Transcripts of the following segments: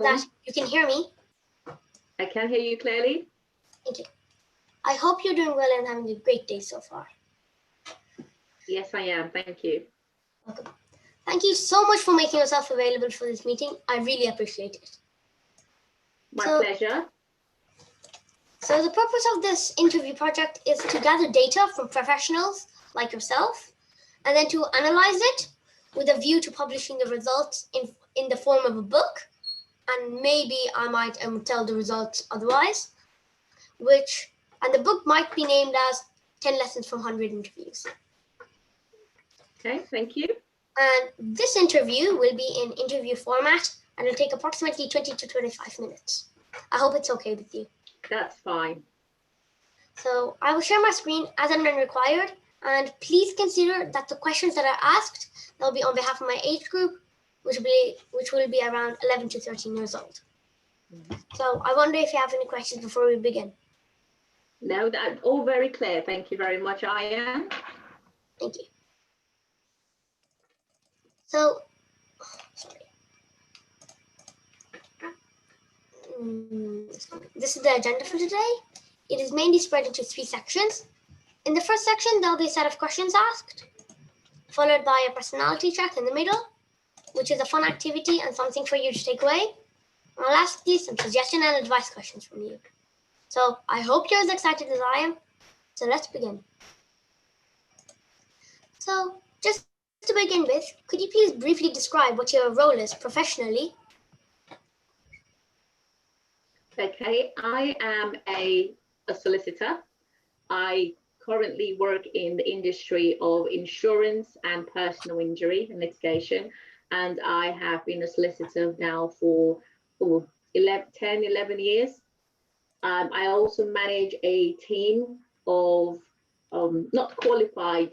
that you can hear me. I can hear you clearly. Thank you. I hope you're doing well and having a great day so far. Yes, I am. Thank you. Welcome. Thank you so much for making yourself available for this meeting. I really appreciate it. My pleasure. So the purpose of this interview project is to gather data from professionals like yourself, and then to analyze it with a view to publishing the results in the form of a book. And maybe I might tell the results otherwise, and the book might be named as 10 Lessons from 100 Interviews. Okay, thank you. And this interview will be in interview format and it'll take approximately 20 to 25 minutes. I hope it's okay with you. That's fine. So I will share my screen as and when required, and please consider that the questions that are asked, they'll be on behalf of my age group, which will be around 11 to 13 years old. So I wonder if you have any questions before we begin. No, that's all very clear. Thank you very much, Ian. Thank you. So, this is the agenda for today. It is mainly spread into 3 sections. In the first section, there'll be a set of questions asked, followed by a personality check in the middle, which is a fun activity and something for you to take away. I'll ask you some suggestion and advice questions from you. So I hope you're as excited as I am. So let's begin. So just to begin with, could you please briefly describe what your role is professionally? Okay, I am a solicitor. I currently work in the industry of insurance and personal injury and litigation, and I have been a solicitor now for 11 years. I also manage a team of not qualified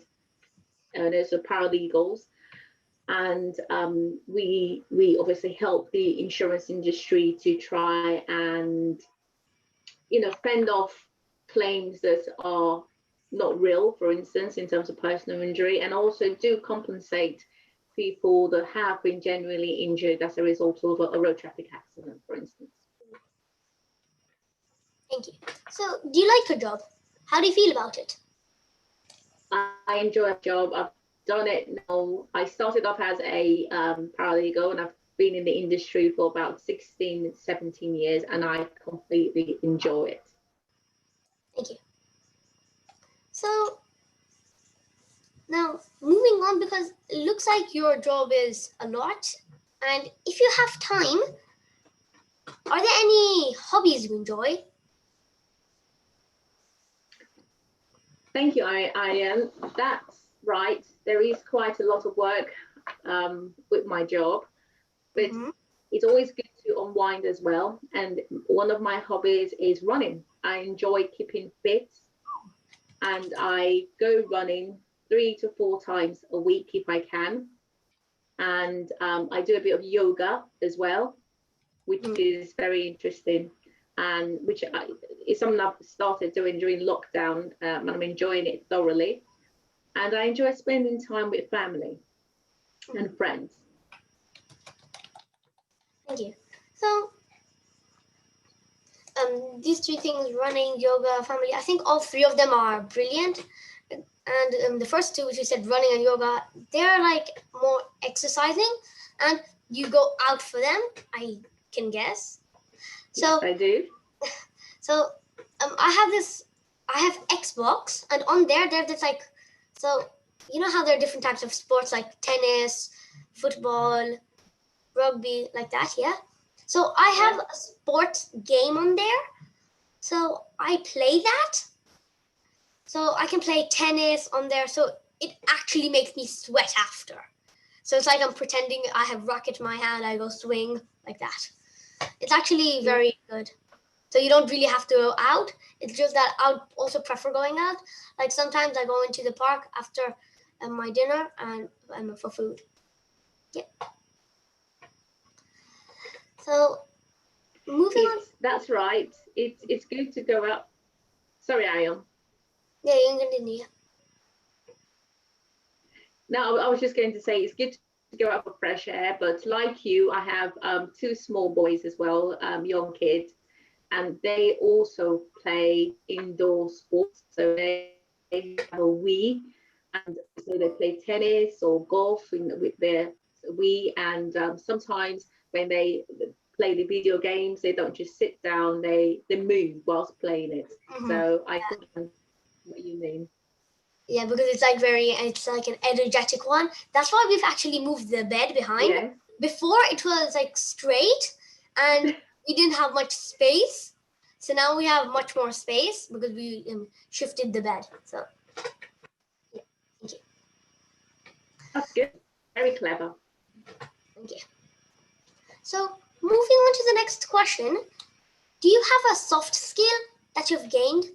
earners or paralegals, and we obviously help the insurance industry to try and fend off claims that are not real, for instance, in terms of personal injury, and also do compensate people that have been genuinely injured as a result of a road traffic accident, for instance. Thank you. So, do you like your job? How do you feel about it? I enjoy a job. I've done it now. I started off as a paralegal, and I've been in the industry for about 16, 17 years, and I completely enjoy it. Thank you. So, now moving on, because it looks like your job is a lot, and if you have time, are there any hobbies you enjoy? Thank you, Ian. That's right. There is quite a lot of work with my job, but it's always good to unwind as well. And one of my hobbies is running. I enjoy keeping fit, and I go running 3 to 4 times a week if I can. And I do a bit of yoga as well, which is very interesting, and which is something I've started doing during lockdown, and I'm enjoying it thoroughly. And I enjoy spending time with family and friends. Thank you. So, these 3 things, running, yoga, family, I think all 3 of them are brilliant. And the first 2, which you said, running and yoga, they're like more exercising, and you go out for them, I can guess. So yes, I do. So I have Xbox, and on there's like, so you know how there are different types of sports like tennis, football, rugby, like that, yeah? So I have a sports game on there. So I play that. So I can play tennis on there. So it actually makes me sweat after. So it's like I'm pretending I have racket in my hand, I go swing like that. It's actually very good. So you don't really have to go out. It's just that I would also prefer going out. Like sometimes I go into the park after my dinner and for food. Yeah. So moving on. That's right. It's good to go out. Sorry, Ian. Yeah, you can continue. No, I was just going to say it's good to go out for fresh air. But like you, I have two small boys as well, young kids, and they also play indoor sports. So they have a Wii, and so they play tennis or golf with their Wii. And sometimes when they play the video games, they don't just sit down; they move whilst playing it. So I understand what you mean. Yeah, because it's like an energetic one. That's why we've actually moved the bed behind. Yes. Before it was like straight and we didn't have much space. So now we have much more space because we shifted the bed. So, yeah, thank you. That's good. Very clever. Thank you. So, moving on to the next question. Do you have a soft skill that you've gained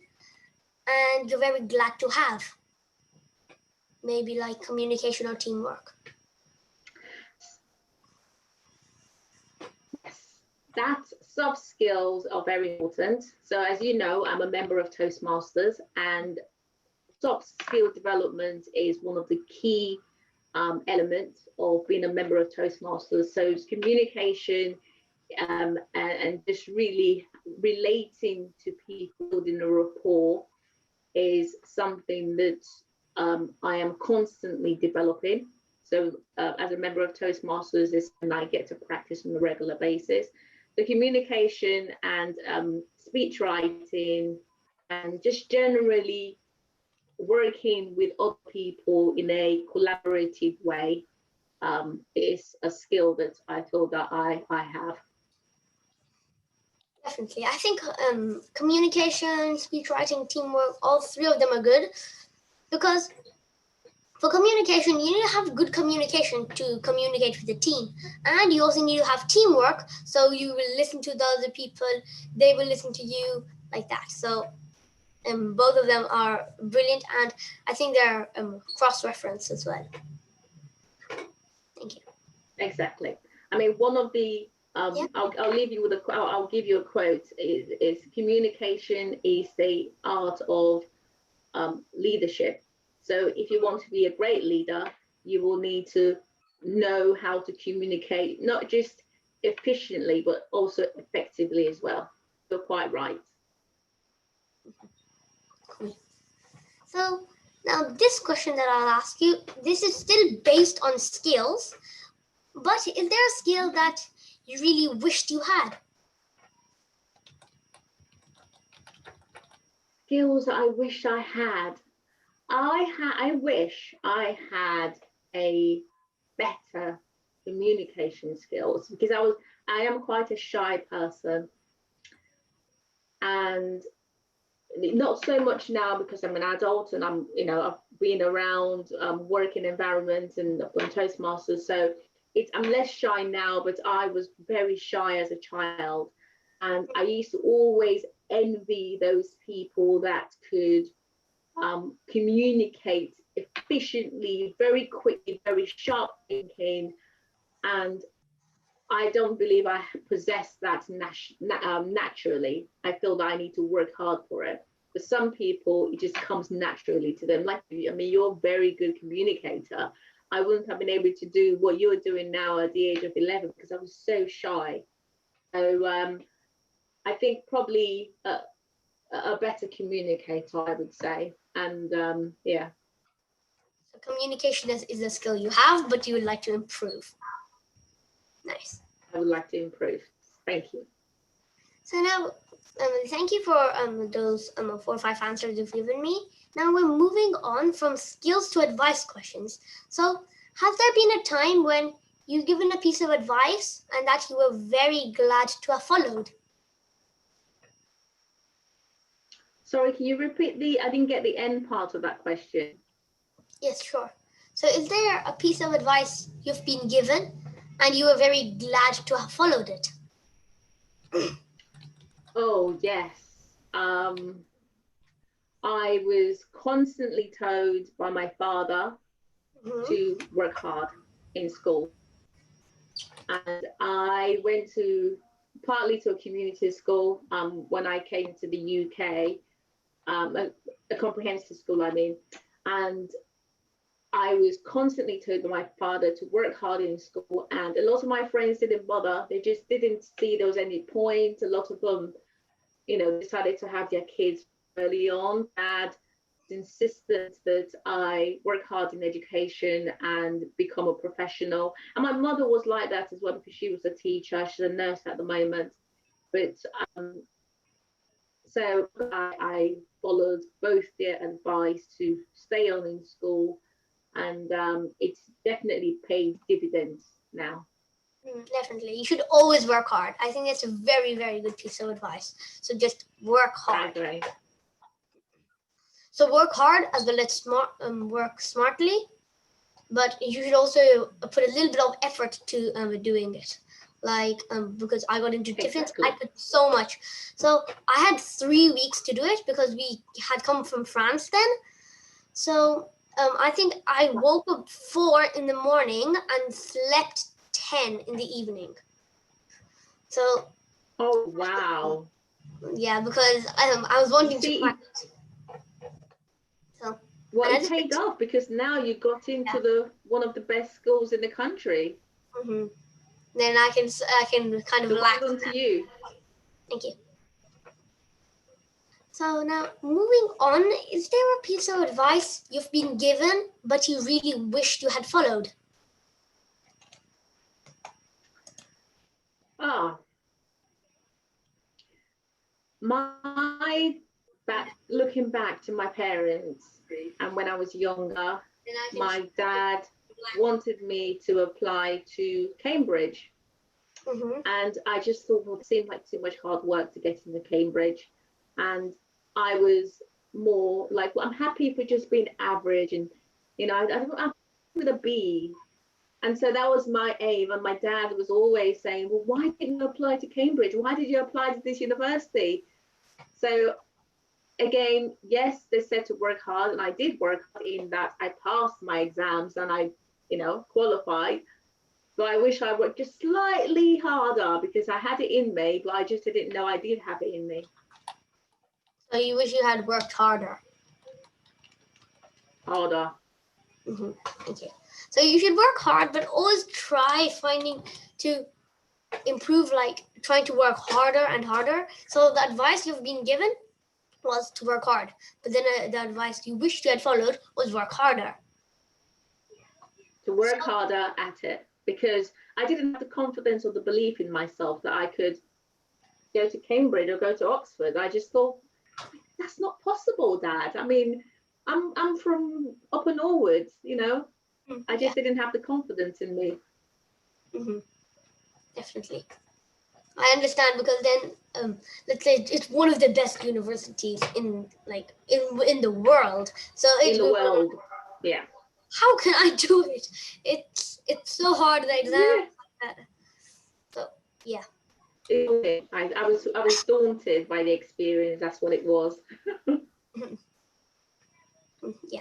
and you're very glad to have? Maybe like communication or teamwork. Yes, that soft skills are very important. So as you know, I'm a member of Toastmasters, and soft skill development is one of the key elements of being a member of Toastmasters. So it's communication, and just really relating to people, building a rapport is something that I am constantly developing. So as a member of Toastmasters, is and I get to practice on a regular basis. The communication and speech writing and just generally working with other people in a collaborative way is a skill that I feel that I have. Definitely. I think communication, speech writing, teamwork, all three of them are good because for communication, you need to have good communication to communicate with the team. And you also need to have teamwork so you will listen to the other people, they will listen to you, like that. So both of them are brilliant and I think they're cross-referenced as well. Thank you. Exactly. I mean, one of the Yeah. I'll leave you with I'll give you a quote. Is communication is the art of leadership. So if you want to be a great leader, you will need to know how to communicate, not just efficiently, but also effectively as well. You're quite right. Cool. So now this question that I'll ask you, this is still based on skills, but is there a skill that you really wished you had? Skills I wish I had. I wish I had a better communication skills because I am quite a shy person, and not so much now because I'm an adult and I've been around working environments and I've done Toastmasters, so I'm less shy now, but I was very shy as a child, and I used to always envy those people that could communicate efficiently, very quickly, very sharp thinking, and I don't believe I possess that naturally. I feel that I need to work hard for it. For some people, it just comes naturally to them. Like, I mean, you're a very good communicator. I wouldn't have been able to do what you're doing now at the age of 11 because I was so shy. So I think probably a better communicator, I would say. And yeah. So communication is a skill you have, but you would like to improve. Nice. I would like to improve. Thank you. So now, thank you for those 4 or 5 answers you've given me. Now we're moving on from skills to advice questions. So, has there been a time when you've given a piece of advice and that you were very glad to have followed? Sorry, can you repeat I didn't get the end part of that question. Yes, sure. So, is there a piece of advice you've been given and you were very glad to have followed it? Oh, yes. I was constantly told by my father to work hard in school. And I went partly to a community school when I came to the UK, a comprehensive school, I mean. And I was constantly told by my father to work hard in school, and a lot of my friends didn't bother. They just didn't see there was any point. A lot of them, decided to have their kids early on. Dad insisted that I work hard in education and become a professional. And my mother was like that as well because she was a teacher. She's a nurse at the moment. But so I followed both their advice to stay on in school, and it's definitely paid dividends now. Definitely. You should always work hard. I think it's a very, very good piece of advice. So just work I hard. agree. So work hard as well as work smartly, but you should also put a little bit of effort to doing it. Like because I got into defense, I Exactly. put so much. So I had 3 weeks to do it because we had come from France then. So I think I woke up 4 in the morning and slept 10 in the evening. So Oh, wow. yeah, because I was You wanting to see, practice. So well, and I it just paid off because now you got into yeah. the one of the best schools in the country. hmm Then I can kind of So well relax done to now. you. Thank you. So now moving on, is there a piece of advice you've been given but you really wished you had followed? Ah, my looking back to my parents and when I was younger, Then I can. my dad wanted me to apply to Cambridge. Mm-hmm. And I just thought, well, it seemed like too much hard work to get into Cambridge. And I was more like, well, I'm happy for just being average. And, I'm with a B. And so that was my aim. And my dad was always saying, well, why didn't you apply to Cambridge? Why did you apply to this university? So again, yes, they said to work hard. And I did work hard in that I passed my exams and I, qualified. But I wish I worked just slightly harder because I had it in me, but I just didn't know I did have it in me. So you wish you had worked harder. Harder. Mm-hmm. Okay. So you should work hard, but always try finding to improve, like trying to work harder and harder. So the advice you've been given was to work hard, but then the advice you wished you had followed was work harder. To work harder at it because I didn't have the confidence or the belief in myself that I could go to Cambridge or go to Oxford. I just thought, that's not possible, Dad. I mean, I'm from upper Norwood. I Yeah. just didn't have the confidence in me. Mm-hmm. Definitely. I understand because then let's say it's one of the best universities in like in the world. So In it the world. Yeah. how can I do it? It's so hard the exam. Yeah. So yeah. I was daunted by the experience. That's what it was. Yeah.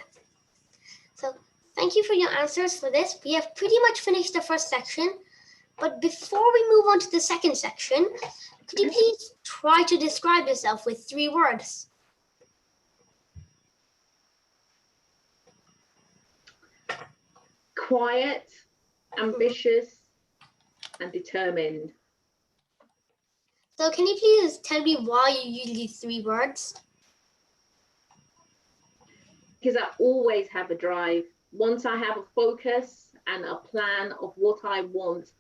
So thank you for your answers for this. We have pretty much finished the first section. But before we move on to the second section, could you please try to describe yourself with 3 words? Quiet, ambitious, and determined. So can you please tell me why you use these 3 words? Because I always have a drive. Once I have a focus and a plan of what I want,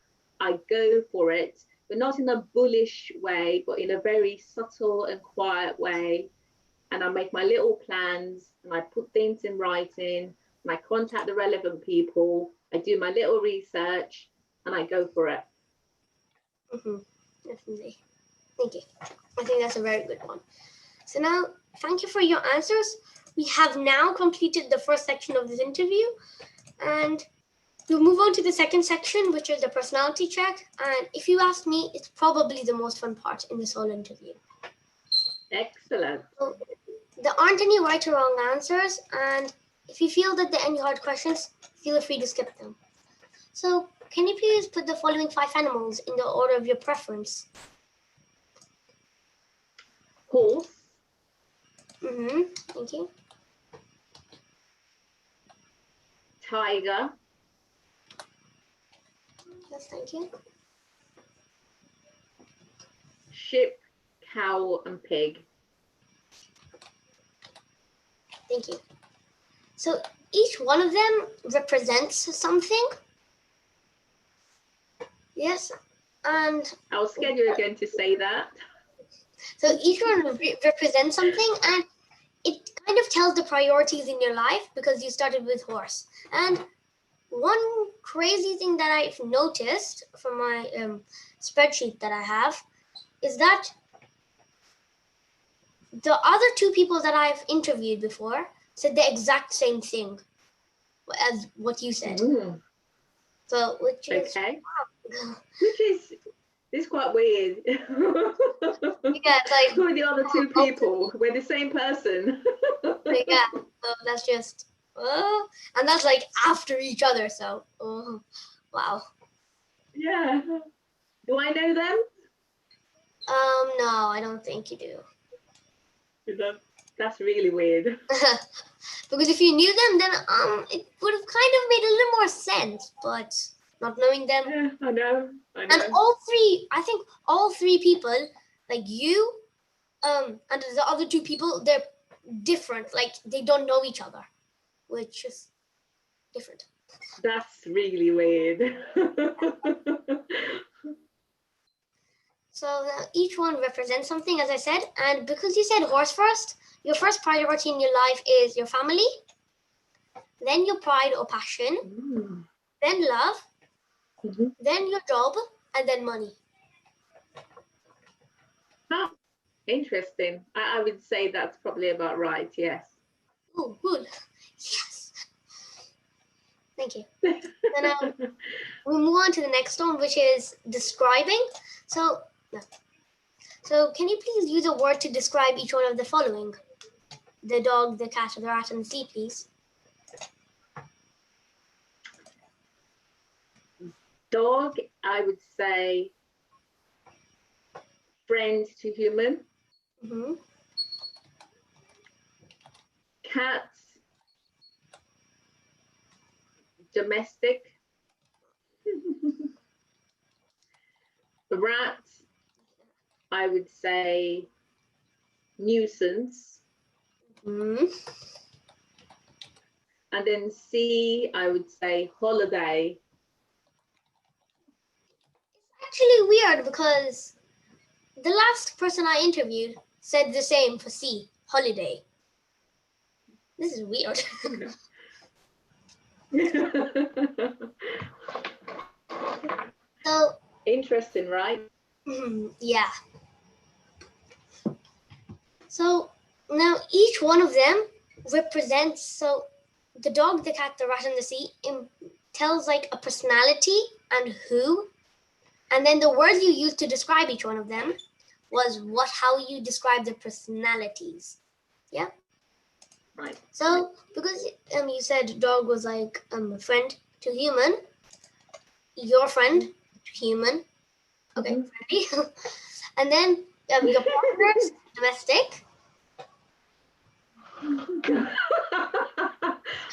I go for it, but not in a bullish way, but in a very subtle and quiet way. And I make my little plans and I put things in writing and I contact the relevant people. I do my little research and I go for it. Definitely. Thank you. I think that's a very good one. So now, thank you for your answers. We have now completed the first section of this interview, and we'll move on to the second section, which is the personality check. And if you ask me, it's probably the most fun part in this whole interview. Excellent. So, there aren't any right or wrong answers, and if you feel that there are any hard questions, feel free to skip them. So, can you please put the following 5 animals in the order of your preference? Horse, Thank you. tiger, Yes, thank you. sheep, cow, and pig. Thank you. So each one of them represents something. Yes, and I was scared you were going to say that. so each one represents something, and it kind of tells the priorities in your life because you started with horse. And one crazy thing that I've noticed from my spreadsheet that I have is that the other two people that I've interviewed before said the exact same thing as what you said. Mm, So, which is okay. Which is quite weird. yeah, it's like Who are the other two people? We're the same person. yeah. So that's just and that's like after each other. So wow. Yeah. Do I know them? No, I don't think you do. That's really weird. Because if you knew them, then it would have kind of made a little more sense. But not knowing them, Yeah, I know. and all three, I think all three people, like you, and the other two people, they're different. Like they don't know each other, which is different. That's really weird. So each one represents something, as I said. And because you said horse first, your first priority in your life is your family, then your pride or passion, then love, then your job, and then money. Oh, interesting. I would say that's probably about right, yes. Oh, good. Yes. Thank you. Then we move on to the next one, which is describing. So can you please use a word to describe each one of the following? The dog, the cat, the rat, and the sea, please. Dog, I would say friend to human. Mm-hmm. Cat, domestic. Rat, I would say nuisance. Mm-hmm. And then C, I would say holiday. Actually weird because the last person I interviewed said the same for C, holiday. This is weird. So interesting, right? yeah. So now each one of them represents, so the dog, the cat, the rat, and the sea tells like a personality and who, and then the words you used to describe each one of them was how you describe the personalities. Yeah. Right. So because you said dog was like a friend to human, your friend to human. Okay, friendly. And then your partner's domestic.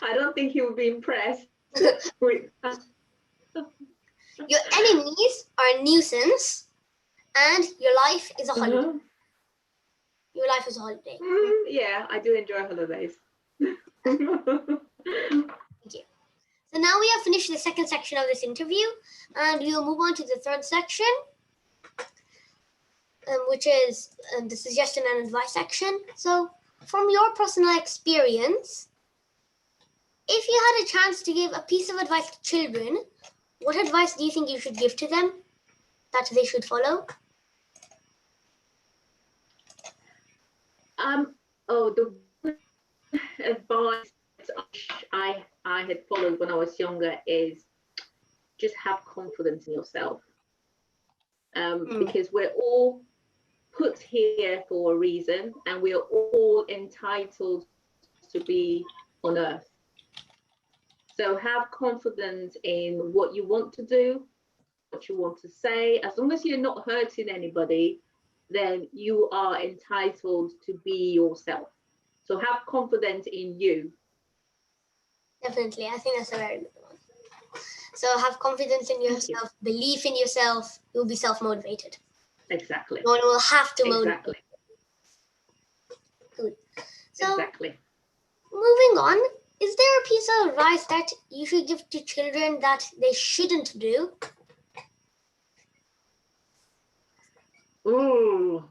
I don't think he would be impressed with that. Your enemies are a nuisance, and your life is a holiday. Your life is a holiday. Yeah, I do enjoy holidays. Thank you. So now we have finished the second section of this interview, and we will move on to the third section, which is the suggestion and advice section. So, from your personal experience, if you had a chance to give a piece of advice to children, what advice do you think you should give to them that they should follow? The advice I had followed when I was younger is just have confidence in yourself. Because we're all put here for a reason, and we are all entitled to be on earth. So have confidence in what you want to do, what you want to say. As long as you're not hurting anybody, then you are entitled to be yourself. So have confidence in you. Definitely. I think that's a very good one. So have confidence in Thank you. yourself, belief in yourself. You'll be self-motivated. Exactly. No one will have to motivate. Exactly. Good. So Exactly. moving on, is there a piece of advice that you should give to children that they shouldn't do? Ooh.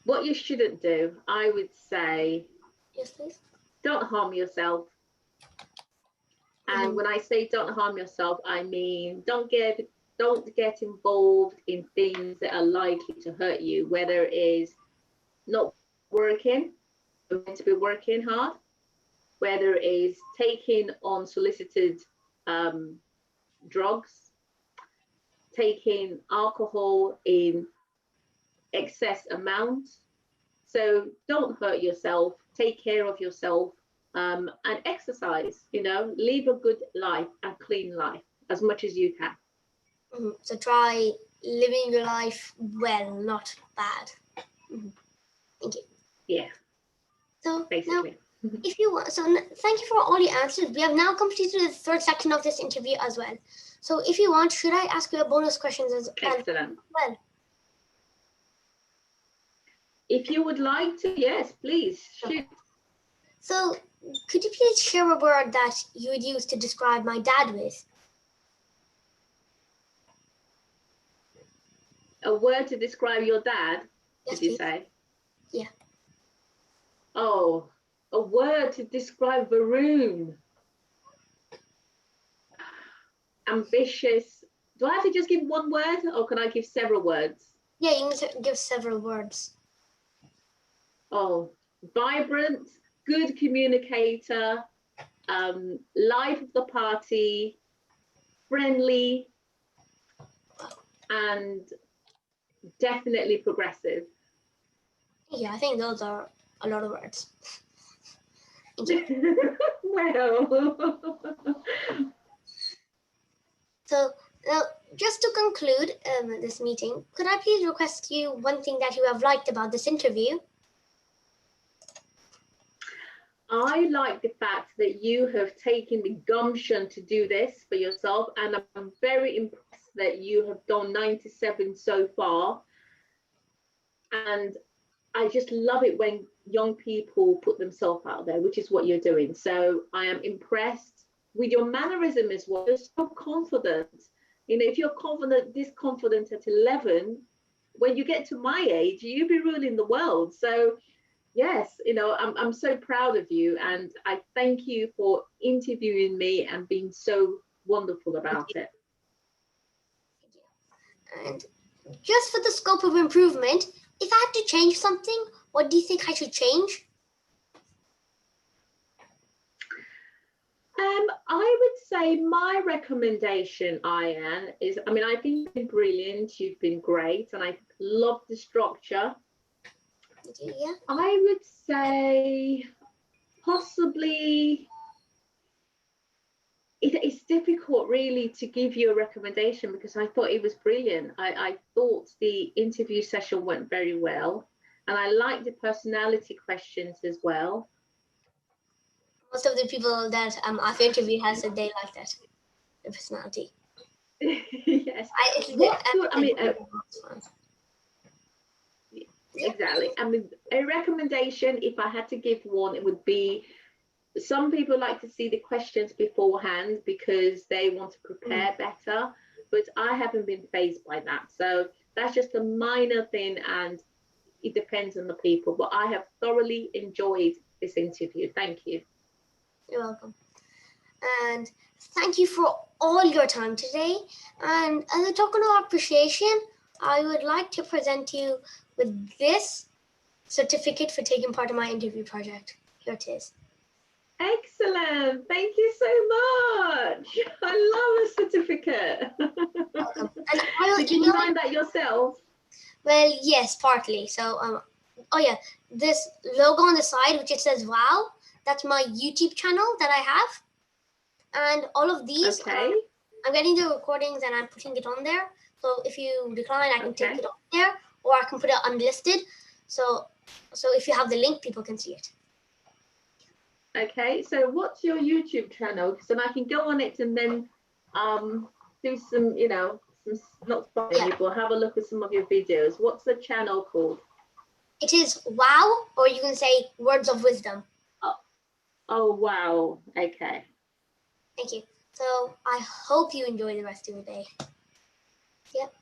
What you shouldn't do, I would say, Yes, please. don't harm yourself. And when I say don't harm yourself, I mean don't get involved in things that are likely to hurt you, whether it is not working, you're meant to be working hard, whether it is taking unsolicited um, drugs, taking alcohol in excess amounts. So don't hurt yourself, take care of yourself, and exercise, live a good life, a clean life as much as you can. So try living your life well, not bad. Thank you. Yeah, So now, basically. if you want, thank you for all your answers. We have now completed the third section of this interview as well. So if you want, should I ask you a bonus questions as Excellent. well? If you would like to, yes, please shoot. So could you please share a word that you would use to describe my dad with? A word to describe your dad, Yes, did you please. say? Yeah. Oh, a word to describe Varun. Ambitious. Do I have to just give one word or can I give several words? Yeah, you can give several words. Oh, vibrant, good communicator, life of the party, friendly, and definitely progressive. Yeah, I think those are a lot of words. Thank you. Well, So now, just to conclude this meeting, could I please request you one thing that you have liked about this interview? I like the fact that you have taken the gumption to do this for yourself, and I'm very impressed that you have done 97 so far. And I just love it when young people put themselves out there, which is what you're doing. So I am impressed with your mannerism as well. You're so confident. If you're this confident at 11, when you get to my age, you'll be ruling the world. So yes, I'm so proud of you, and I thank you for interviewing me and being so wonderful about it. And just for the scope of improvement, if I had to change something, what do you think I should change? I would say my recommendation, Ian, is I think you've been brilliant, you've been great, and I love the structure. Yeah. I would say possibly it's difficult really to give you a recommendation because I thought it was brilliant. I thought the interview session went very well, and I liked the personality questions as well. Most of the people that I've interviewed have said they like that, the personality. Yes. It's What could fun. exactly? A recommendation, if I had to give one, it would be some people like to see the questions beforehand because they want to prepare better, but I haven't been fazed by that. So that's just a minor thing, and it depends on the people. But I have thoroughly enjoyed this interview. Thank you. You're welcome. And thank you for all your time today. And as a token of appreciation, I would like to present you with this certificate for taking part in my interview project. Here it is. Excellent. Thank you so much. I love a certificate. Welcome. And I will Did you design that yourself? Well, yes, partly. So, oh yeah, this logo on the side, which it says "Wow," that's my YouTube channel that I have, and all of these. Okay. I'm getting the recordings and I'm putting it on there. So if you decline, I can take it off there, or I can put it unlisted. So So if you have the link, people can see it. Okay, so what's your YouTube channel? So I can go on it and then do some, you know, some, not following Yeah. you, but have a look at some of your videos. What's the channel called? It is Wow, or you can say Words of Wisdom. Oh, wow. Okay. Thank you. So I hope you enjoy the rest of your day. Yep.